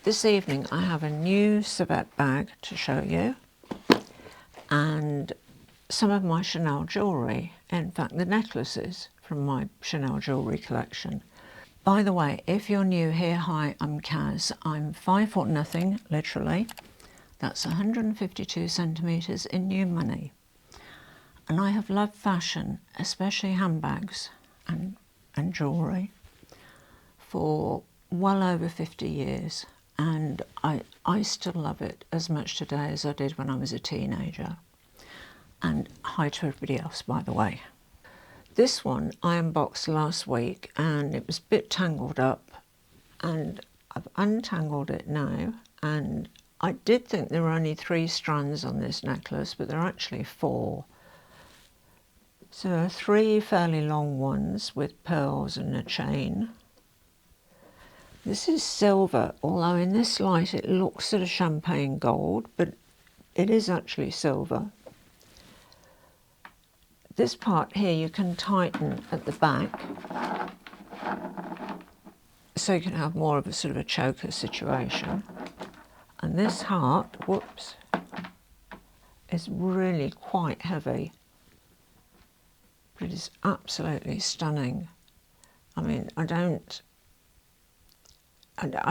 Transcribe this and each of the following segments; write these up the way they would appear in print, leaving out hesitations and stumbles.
This evening I have a new Savette bag to show you and some of my Chanel jewellery, in fact the necklaces from my Chanel jewellery collection. By the way, if you're new here, hi, I'm Kaz. I'm 5 foot nothing, literally. That's 152 centimetres in new money. And I have loved fashion, especially handbags and jewellery, for well over 50 years. And I still love it as much today as I did when I was a teenager. And hi to everybody else, by the way. This one I unboxed last week and it was a bit tangled up, and I've untangled it now, and I did think there were only 3 strands on this necklace, but there are actually 4. So there are 3 fairly long ones with pearls and a chain. This is silver, although in this light it looks sort of champagne gold, but it is actually silver. This part here you can tighten at the back, so you can have more of a sort of a choker situation. And this heart, whoops, is really quite heavy. But it is absolutely stunning. I mean, I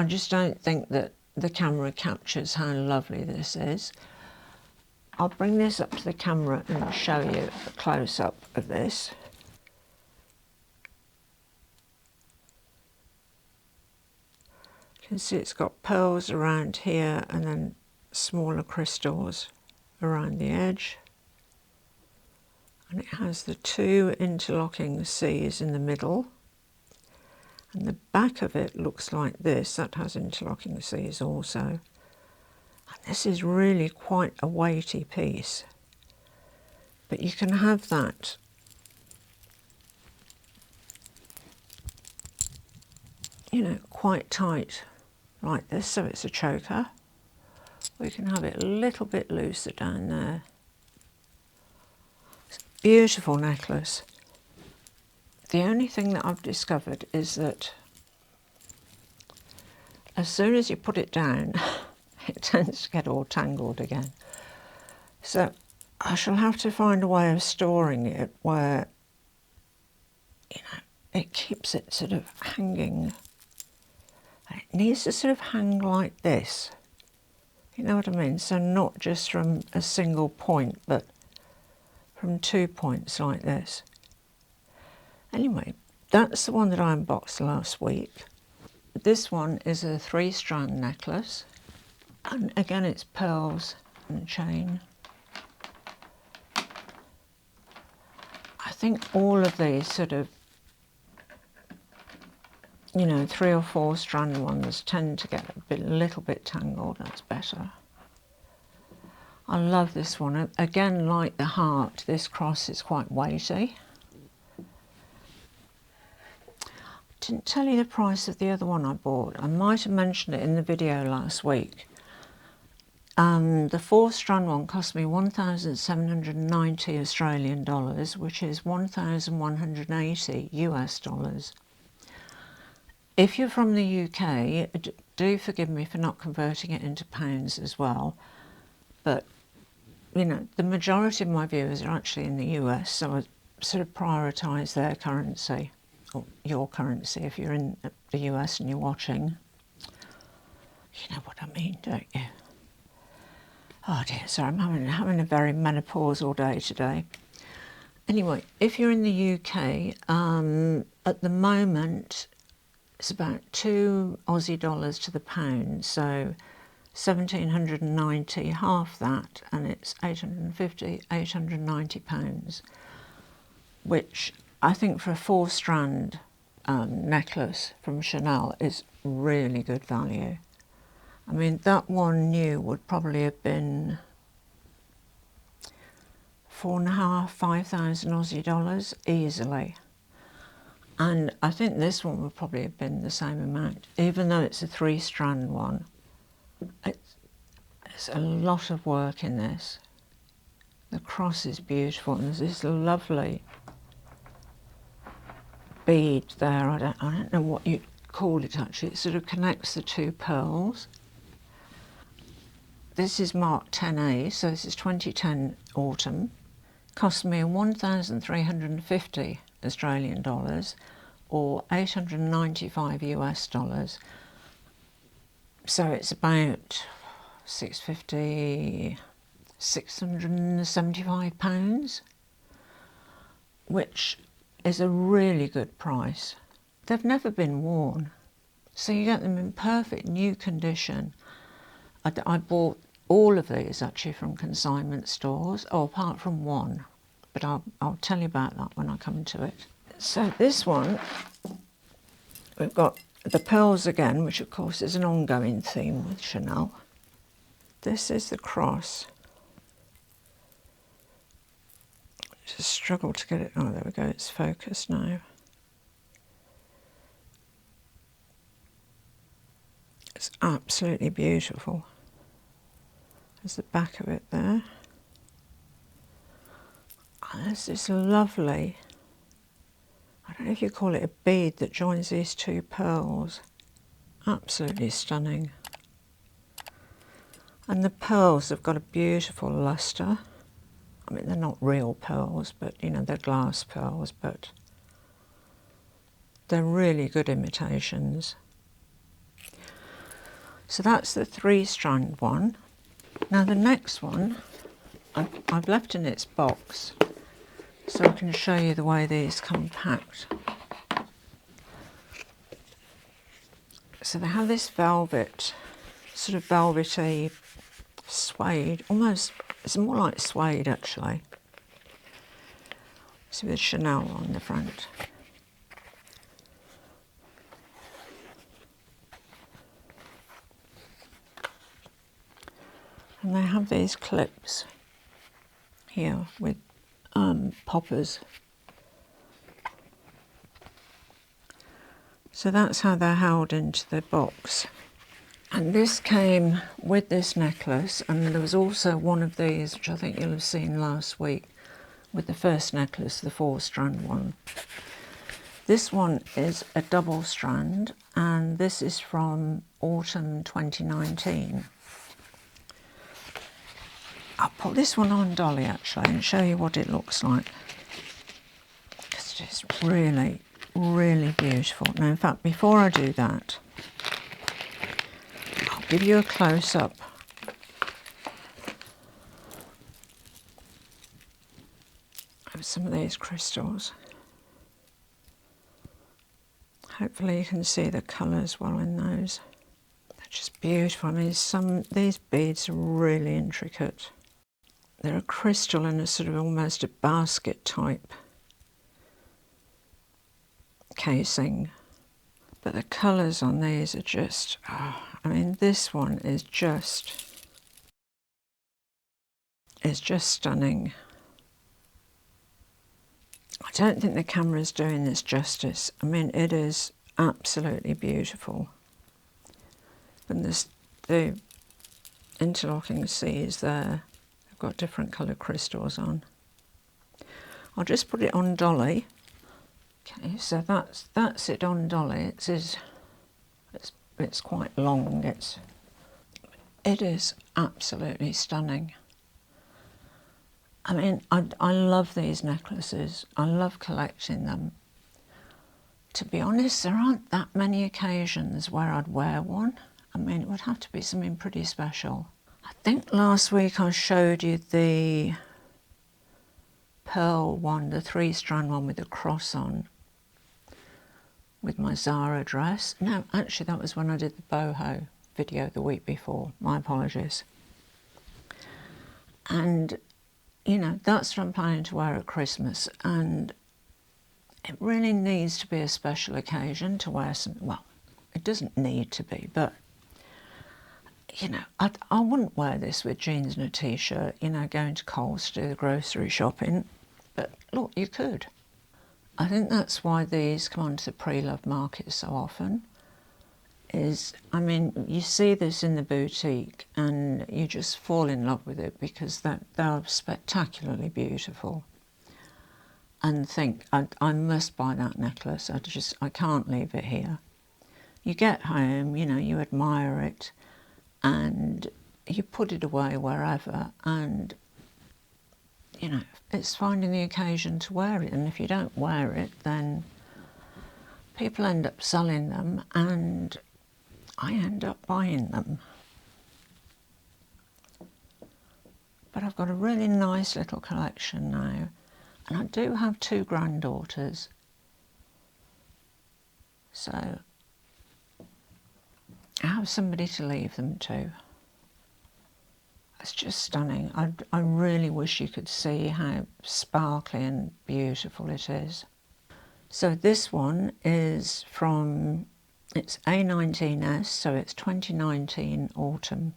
just don't think that the camera captures how lovely this is. I'll bring this up to the camera and show you a close-up of this. You can see it's got pearls around here and then smaller crystals around the edge. And it has the 2 interlocking C's in the middle. And the back of it looks like this. That has interlocking C's also. And this is really quite a weighty piece. But you can have that quite tight like this, so it's a choker. Or you can have it a little bit looser down there. It's a beautiful necklace. The only thing that I've discovered is that as soon as you put it down, it tends to get all tangled again. So I shall have to find a way of storing it where, it keeps it sort of hanging. It needs to sort of hang like this. You know what I mean? So not just from a single point, but from 2 points like this. Anyway, that's the one that I unboxed last week. This one is a 3-strand necklace. And again, it's pearls and a chain. I think all of these sort of, 3 or 4 strand ones tend to get a little bit tangled. That's better. I love this one. Again, like the heart, this cross is quite weighty. Didn't tell you the price of the other one I bought. I might have mentioned it in the video last week. The 4-strand one cost me 1,790 Australian dollars, which is 1,180 US dollars. If you're from the UK, do forgive me for not converting it into pounds as well. But, the majority of my viewers are actually in the US, so I sort of prioritise their currency. Or your currency if you're in the US and you're watching. You know what I mean, don't you? Oh dear, sorry, I'm having a very menopausal day today. Anyway, if you're in the UK, at the moment it's about 2 Aussie dollars to the pound, so 1,790, half that, and it's 850, 890 pounds, which I think for a 4-strand necklace from Chanel is really good value. I mean, that one new would probably have been 4,500, 5,000 Aussie dollars easily. And I think this one would probably have been the same amount, even though it's a 3-strand one. It's a lot of work in this. The cross is beautiful, and there's this lovely bead there. I don't know what you call it actually. It sort of connects the two pearls. This is marked 10A, so this is 2010 autumn. Cost me 1,350 Australian dollars or 895 US dollars. So it's about 675 pounds, which is a really good price. They've never been worn, so you get them in perfect new condition. I bought all of these actually from consignment stores, apart from one, but I'll tell you about that when I come to it. So this one, we've got the pearls again, which of course is an ongoing theme with Chanel. This is the cross. Just struggle to get it. Oh, there we go. It's focused now. It's absolutely beautiful. There's the back of it there. And there's this lovely, I don't know if you call it a bead that joins these two pearls. Absolutely stunning. And the pearls have got a beautiful lustre. I mean, they're not real pearls, but you know, they're glass pearls, but they're really good imitations. So that's the 3-strand one. Now the next one, I've left in its box, so I can show you the way these come packed. So they have this velvet, sort of velvety suede, almost, it's more like suede actually. See, with Chanel on the front. And they have these clips here with poppers. So that's how they're held into the box. And this came with this necklace, and there was also one of these, which I think you'll have seen last week, with the first necklace, the 4-strand one. This one is a double strand, and this is from autumn 2019. I'll put this one on Dolly actually and show you what it looks like. It's just really, really beautiful. Now, in fact, before I do that, I'll give you a close-up of some of these crystals. Hopefully you can see the colours well in those. They're just beautiful. I mean, these beads are really intricate. They're a crystal in a sort of almost a basket type casing. But the colours on these are just, oh, I mean, this one is just stunning. I don't think the camera's doing this justice. I mean, it is absolutely beautiful. And the interlocking C's there, they've got different coloured crystals on. I'll just put it on Dolly. Okay, so that's it on Dolly. It's quite long. It is absolutely stunning. I mean, I love these necklaces. I love collecting them. To be honest, there aren't that many occasions where I'd wear one. I mean, it would have to be something pretty special. I think last week I showed you the pearl one, the 3-strand one with the cross on, with my Zara dress. No, actually that was when I did the boho video the week before. My apologies. And you know, that's what I'm planning to wear at Christmas, and it really needs to be a special occasion to wear something. Well, it doesn't need to be, but you know, I wouldn't wear this with jeans and a t-shirt, you know, going to Coles to do the grocery shopping, but look, you could. I think that's why these come onto the Preloved market so often. I mean, you see this in the boutique and you just fall in love with it because they're spectacularly beautiful. And think, I must buy that necklace. I can't leave it here. you get home, you know, you admire it and you put it away wherever, and you know, it's finding the occasion to wear it, and if you don't wear it then people end up selling them and I end up buying them. But I've got a really nice little collection now, and I do have 2 granddaughters, so I have somebody to leave them to. It's just stunning. I really wish you could see how sparkly and beautiful it is. So this one is from, it's A19S, so it's 2019 autumn.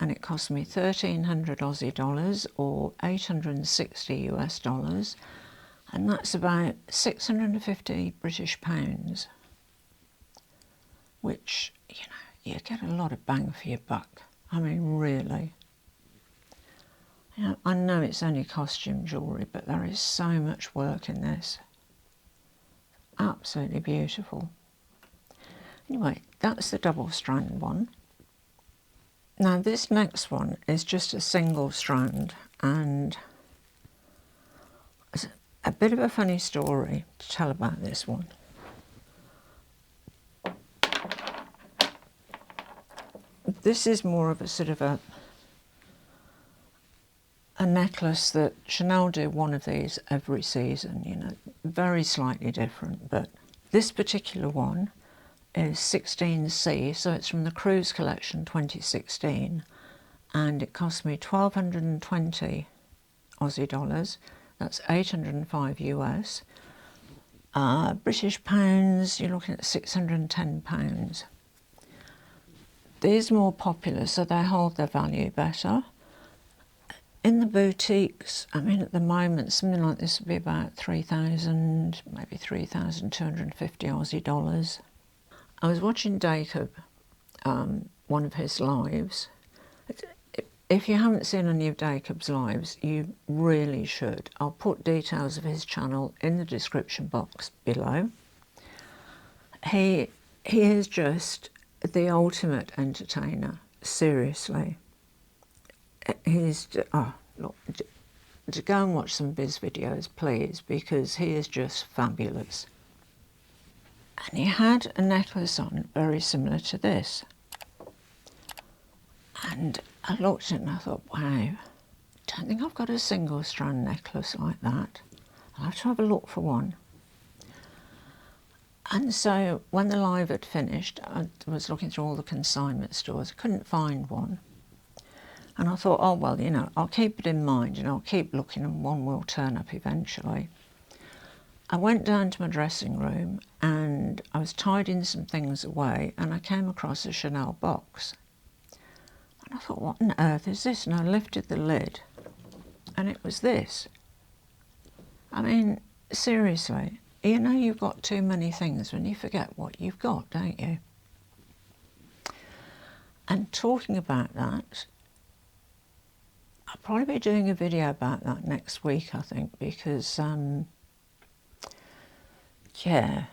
And it cost me 1,300 Aussie dollars or 860 US dollars. And that's about 650 British pounds. Which, you know, you get a lot of bang for your buck. I mean, really. You know, I know it's only costume jewellery, but there is so much work in this. Absolutely beautiful. Anyway, that's the double strand one. Now this next one is just a single strand, and it's a bit of a funny story to tell about this one. This is more of a sort of a necklace that Chanel do one of these every season, you know, very slightly different, but this particular one is 16C, so it's from the Cruise Collection 2016, and it cost me 1,220 Aussie dollars, that's 805 US. British pounds, you're looking at 610 pounds. These are more popular, so they hold their value better. In the boutiques, I mean, at the moment, something like this would be about 3,000, maybe 3,250 Aussie dollars. I was watching Jacob, one of his lives. If you haven't seen any of Jacob's lives, you really should. I'll put details of his channel in the description box below. He is just the ultimate entertainer, seriously. He's, oh, look, to go and watch some of his videos, please, because he is just fabulous. And he had a necklace on very similar to this. And I looked at it and I thought, wow, don't think I've got a single strand necklace like that. I'll have to have a look for one. And so when the live had finished, I was looking through all the consignment stores, I couldn't find one. And I thought, oh, well, you know, I'll keep it in mind and I'll keep looking and one will turn up eventually. I went down to my dressing room and I was tidying some things away and I came across a Chanel box. And I thought, what on earth is this? And I lifted the lid and it was this. I mean, seriously, you know you've got too many things when you forget what you've got, don't you? And talking about that, I'll probably be doing a video about that next week, I think, because, yeah,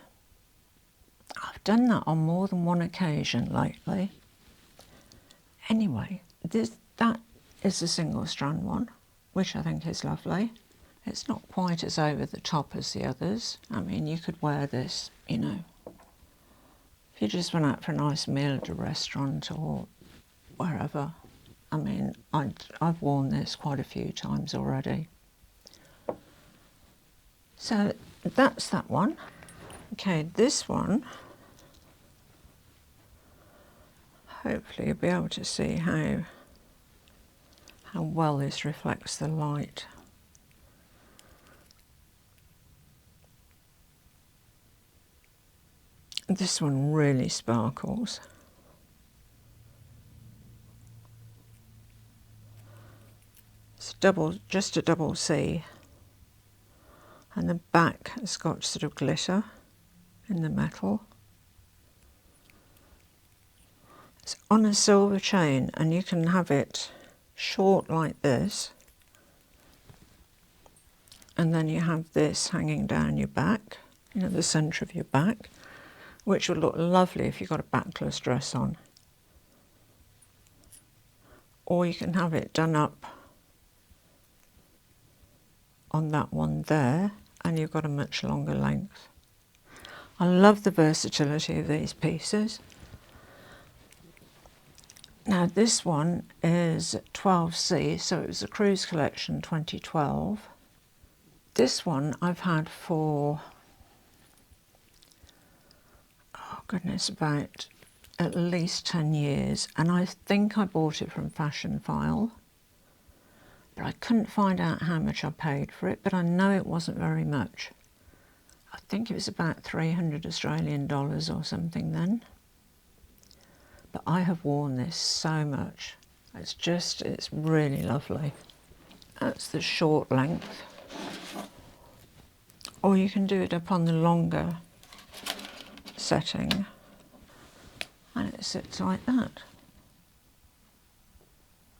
I've done that on more than one occasion lately. Anyway, that is a single strand one, which I think is lovely. It's not quite as over the top as the others. I mean, you could wear this, you know, if you just went out for a nice meal at a restaurant or wherever. I mean, I've worn this quite a few times already. So that's that one. Okay, this one, hopefully you'll be able to see how well this reflects the light. This one really sparkles. It's just a double C, and the back has got sort of glitter in the metal. It's on a silver chain and you can have it short like this, and then you have this hanging down your back, you know, the centre of your back, which would look lovely if you've got a backless dress on. Or you can have it done up on that one there, and you've got a much longer length. I love the versatility of these pieces. Now this one is 12C, so it was a cruise collection 2012. This one I've had for, oh goodness, about at least 10 years, and I think I bought it from Fashion File, but I couldn't find out how much I paid for it, but I know it wasn't very much. I think it was about 300 Australian dollars or something then. But I have worn this so much. It's really lovely. That's the short length. Or you can do it up on the longer setting. And it sits like that.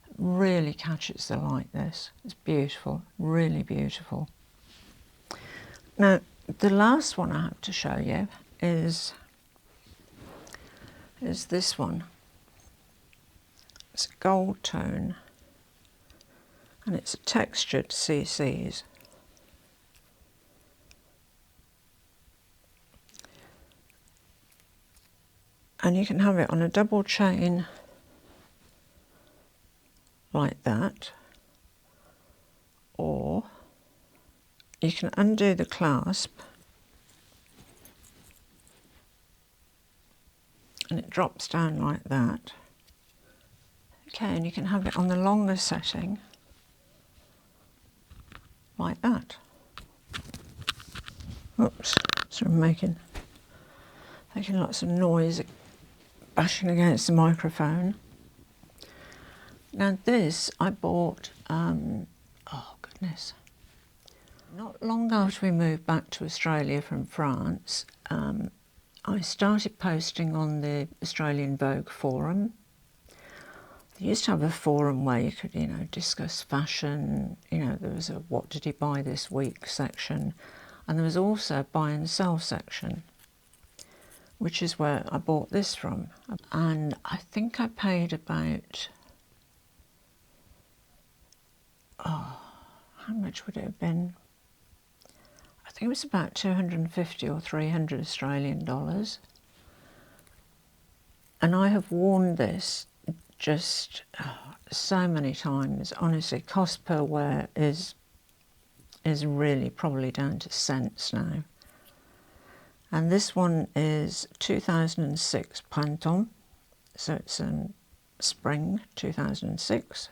It really catches the light, this. It's beautiful, really beautiful. Now, the last one I have to show you is this one. It's a gold tone, and it's a textured CCs. And you can have it on a double chain like that, or you can undo the clasp and it drops down like that. Okay, and you can have it on the longer setting like that. Oops, so I'm making lots of noise, bashing against the microphone. Now this I bought, oh goodness, not long after we moved back to Australia from France. I started posting on the Australian Vogue forum. They used to have a forum where you could, you know, discuss fashion. You know, there was a what did you buy this week section, and there was also a buy and sell section, which is where I bought this from. And I think I paid about, oh, how much would it have been? I think it was about 250 or 300 Australian dollars. And I have worn this just so many times. Honestly, cost per wear is really probably down to cents now. And this one is 2006 Printemps, so it's in spring 2006.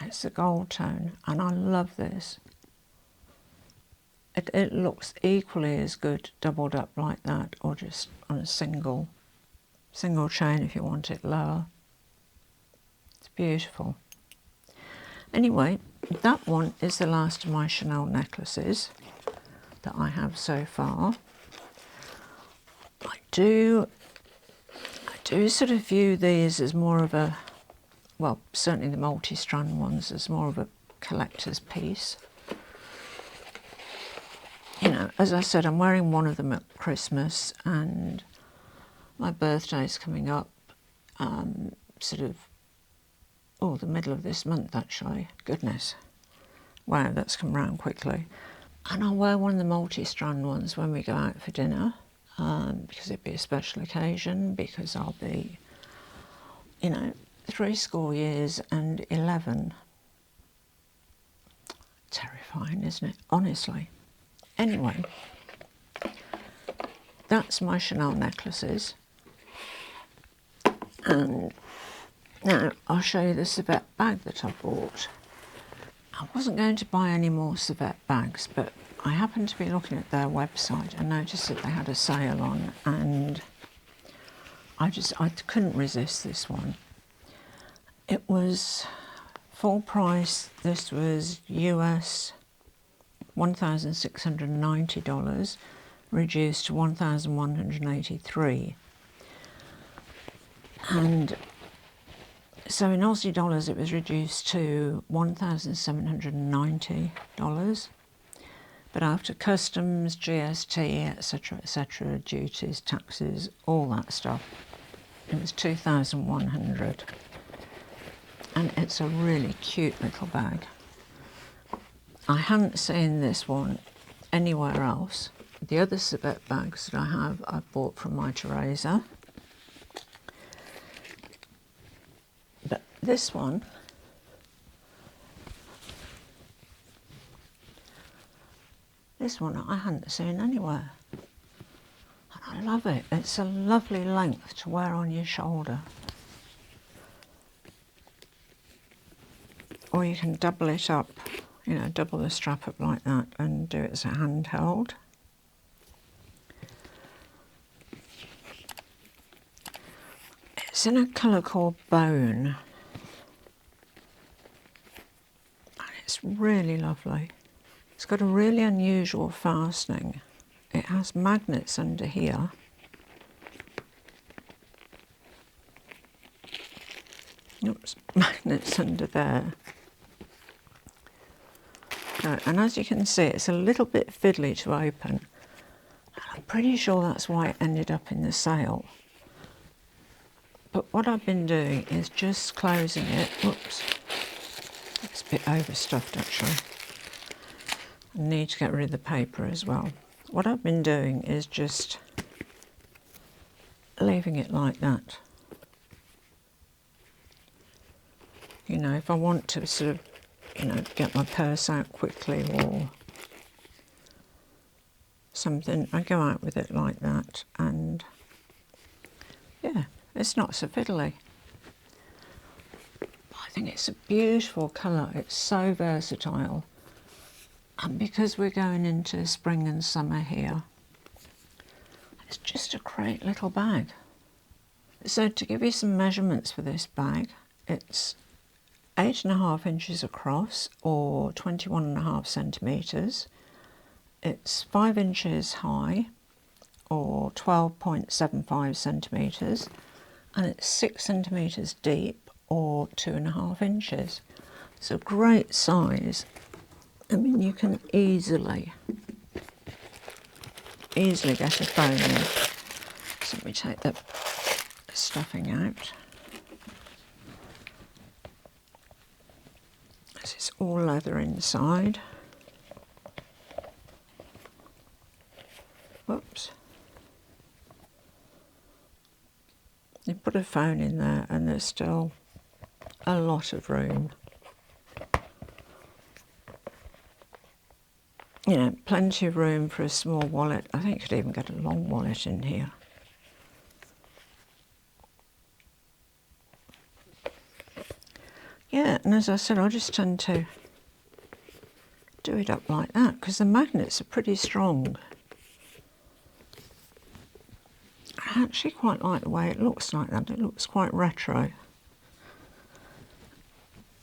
It's a gold tone, and I love this. It looks equally as good doubled up like that, or just on a single chain if you want it lower. It's beautiful. Anyway, that one is the last of my Chanel necklaces that I have so far. I do sort of view these as more of a, well, certainly the multi-strand ones, as more of a collector's piece. You know, as I said, I'm wearing one of them at Christmas, and my birthday's coming up, sort of, oh, the middle of this month actually. Goodness, wow, that's come round quickly. And I'll wear one of the multi-strand ones when we go out for dinner, because it'd be a special occasion, because I'll be, you know, 70 years and 11. Terrifying, isn't it? Honestly. Anyway, that's my Chanel necklaces. And now I'll show you the Savette bag that I bought. I wasn't going to buy any more Savette bags, but I happened to be looking at their website and noticed that they had a sale on, and I couldn't resist this one. It was full price. This was US $1,690, reduced to $1,183. And so in Aussie dollars it was reduced to $1,790. But after customs, GST, etc., duties, taxes, all that stuff, it was 2,100. And it's a really cute little bag. I haven't seen this one anywhere else. The other Savette bags that I have, I bought from my Teresa. But this one, I hadn't seen anywhere. And I love it. It's a lovely length to wear on your shoulder. Or you can double it up, you know, double the strap up like that and do it as a handheld. It's in a colour called Bone. And it's really lovely. It's got a really unusual fastening. It has magnets under here. Oops, magnets under there. And as you can see, it's a little bit fiddly to open. I'm pretty sure that's why it ended up in the sale. But what I've been doing is just closing it. Whoops, it's a bit overstuffed actually. I need to get rid of the paper as well. What I've been doing is just leaving it like that. You know, if I want to sort of, you know, get my purse out quickly or something, I go out with it like that, and yeah, it's not so fiddly. I think it's a beautiful colour. It's so versatile. And because we're going into spring and summer here, it's just a great little bag. So to give you some measurements for this bag, it's 8.5 inches across, or 21.5 centimetres. It's 5 inches high, or 12.75 centimetres, and it's 6 centimetres deep, or 2.5 inches. It's a great size. I mean, you can easily get a phone in. So let me take the stuffing out. This is all leather inside. Whoops. You put a phone in there and there's still a lot of room. You know, plenty of room for a small wallet. I think you could even get a long wallet in here. Yeah, and as I said, I just tend to do it up like that because the magnets are pretty strong. I actually quite like the way it looks like that. It looks quite retro.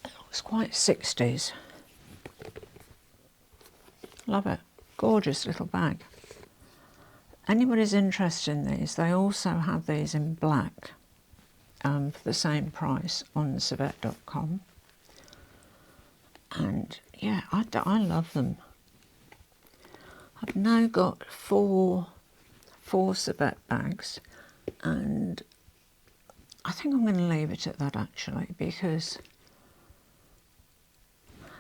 It looks quite 60s. Love it. Gorgeous little bag. Anybody's interested in these, they also have these in black for the same price on Savette.com. And yeah, I love them. I've now got four Savette bags, and I think I'm going to leave it at that actually, because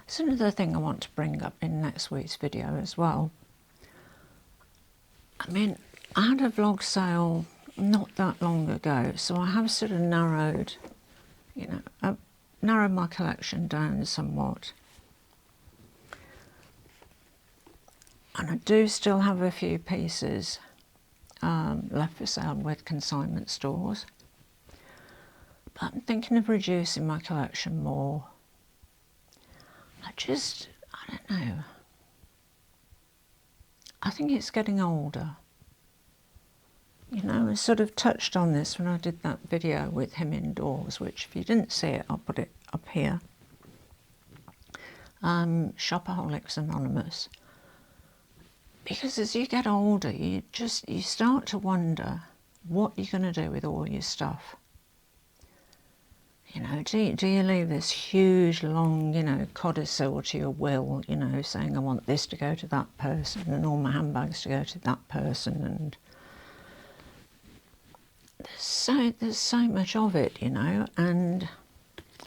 it's another thing I want to bring up in next week's video as well. I mean, I had a vlog sale not that long ago, so I have sort of narrowed, you know, I've narrowed my collection down somewhat. And I do still have a few pieces left for sale with consignment stores. But I'm thinking of reducing my collection more. I don't know. I think it's getting older. You know, I sort of touched on this when I did that video with him indoors, which if you didn't see it, I'll put it up here. Shopaholics Anonymous. Because as you get older, you start to wonder what you're going to do with all your stuff. You know, do you leave this huge, long, you know, codicil to your will, you know, saying I want this to go to that person and all my handbags to go to that person, and there's so much of it, you know. And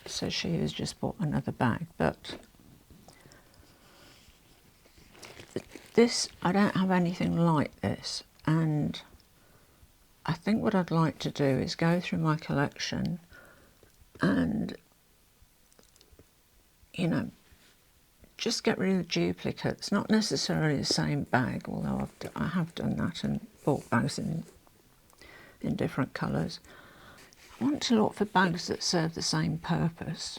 so she has just bought another bag, but this, I don't have anything like this, and I think what I'd like to do is go through my collection and, you know, just get rid of duplicates, not necessarily the same bag, although I have done that and bought bags in different colours. I want to look for bags that serve the same purpose,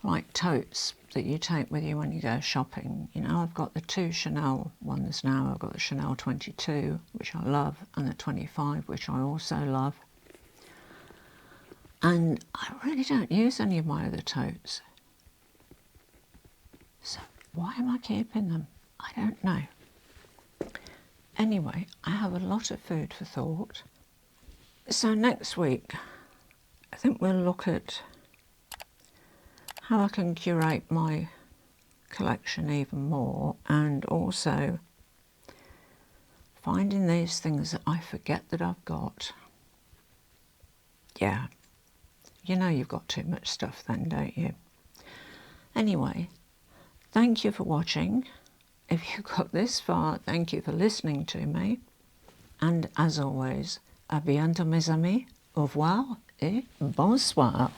like totes that you take with you when you go shopping. You know, I've got the 2 Chanel ones now. I've got the Chanel 22, which I love, and the 25, which I also love. And I really don't use any of my other totes. So why am I keeping them? I don't know. Anyway, I have a lot of food for thought. So next week, I think we'll look at how I can curate my collection even more, and also finding these things that I forget that I've got. Yeah, you know you've got too much stuff then, don't you? Anyway, thank you for watching. If you got this far, thank you for listening to me. And as always, à bientôt mes amis, au revoir et bonsoir.